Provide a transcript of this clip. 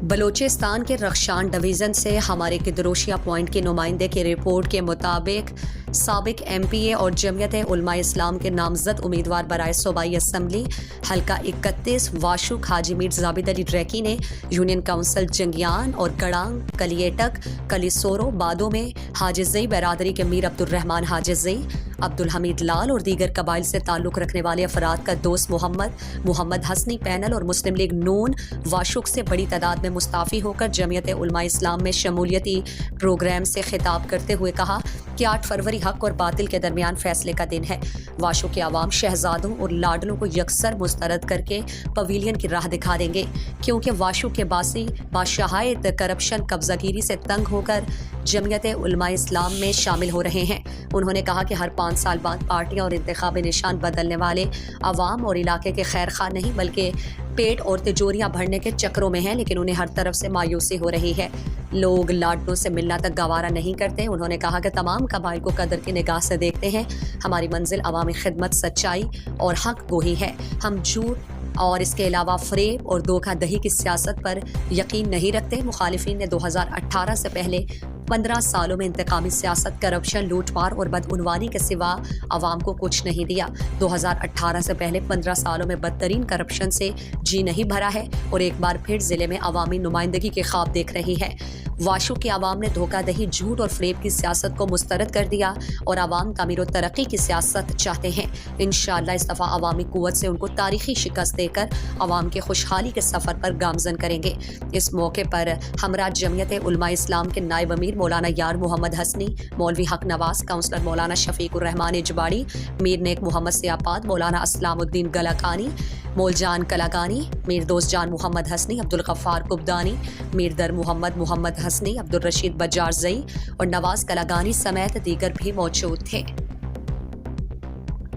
بلوچستان کے رخشان ڈویژن سے ہمارے کدروشیا پوائنٹ کے نمائندے کی رپورٹ کے مطابق سابق ایم پی اے اور جمعیت علماء اسلام کے نامزد امیدوار برائے صوبائی اسمبلی حلقہ 31 واشوق حاجی میر زابد علی ڈریکی نے یونین کونسل جنگیان اور گڑانگ کلیٹک کلیسورو بادوں میں حاجزئی برادری کے میر عبدالرحمان حاجزئی عبدالحمید لال اور دیگر قبائل سے تعلق رکھنے والے افراد کا دوست محمد حسنی پینل اور مسلم لیگ نون واشوق سے بڑی تعداد میں مستعفی ہو کر جمعیت علماء اسلام میں شمولیتی پروگرام سے خطاب کرتے ہوئے کہا کہ 8 فروری حق اور باطل کے درمیان فیصلے کا دن ہے۔ واشوق کے عوام شہزادوں اور لاڈلوں کو یکسر مسترد کر کے پویلین کی راہ دکھا دیں گے، کیونکہ واشوق کے باسی بادشاہیت کرپشن قبضہ گیری سے تنگ ہو کر جمعیت علماء اسلام میں شامل ہو رہے ہیں۔ انہوں نے کہا کہ ہر 5 سال بعد پارٹیاں اور انتخابی نشان بدلنے والے عوام اور علاقے کے خیر خواہ نہیں بلکہ پیٹ اور تجوریاں بھرنے کے چکروں میں ہیں، لیکن انہیں ہر طرف سے مایوسی ہو رہی ہے۔ لوگ لاڈلوں سے ملنا تک گوارا نہیں کرتے۔ انہوں نے کہا کہ تمام قبائل کو قدر کی نگاہ سے دیکھتے ہیں۔ ہماری منزل عوامی خدمت، سچائی اور حق گوئی ہے۔ ہم جھوٹ اور اس کے علاوہ فریب اور دھوکہ دہی کی سیاست پر یقین نہیں رکھتے۔ مخالفین نے 2018 سے پہلے 15 سالوں میں انتقامی سیاست، کرپشن، لوٹ مار اور بدعنوانی کے سوا عوام کو کچھ نہیں دیا۔ 2018 سے پہلے 15 سالوں میں بدترین کرپشن سے جی نہیں بھرا ہے اور ایک بار پھر ضلع میں عوامی نمائندگی کے خواب دیکھ رہی ہے۔ واشوق کے عوام نے دھوکہ دہی، جھوٹ اور فریب کی سیاست کو مسترد کر دیا اور عوام تعمیر و ترقی کی سیاست چاہتے ہیں۔ انشاءاللہ اس دفعہ عوامی قوت سے ان کو تاریخی شکست دے کر عوام کے خوشحالی کے سفر پر گامزن کریں گے۔ اس موقع پر ہمراہ جمعیت علماء اسلام کے نائب امیر مولانا یار محمد حسنی، مولوی حق نواز، کونسلر مولانا شفیق الرحمان اجباڑی، میر نیک محمد سیاپاد، مولانا اسلام الدین گلکانی، مول جان کلاگانی، میر دوست جان محمد حسنی، عبدالغفار کبدانی، میر در محمد حسنی، عبدالرشید بجار زئی اور نواز کلاگانی سمیت دیگر بھی موجود تھے۔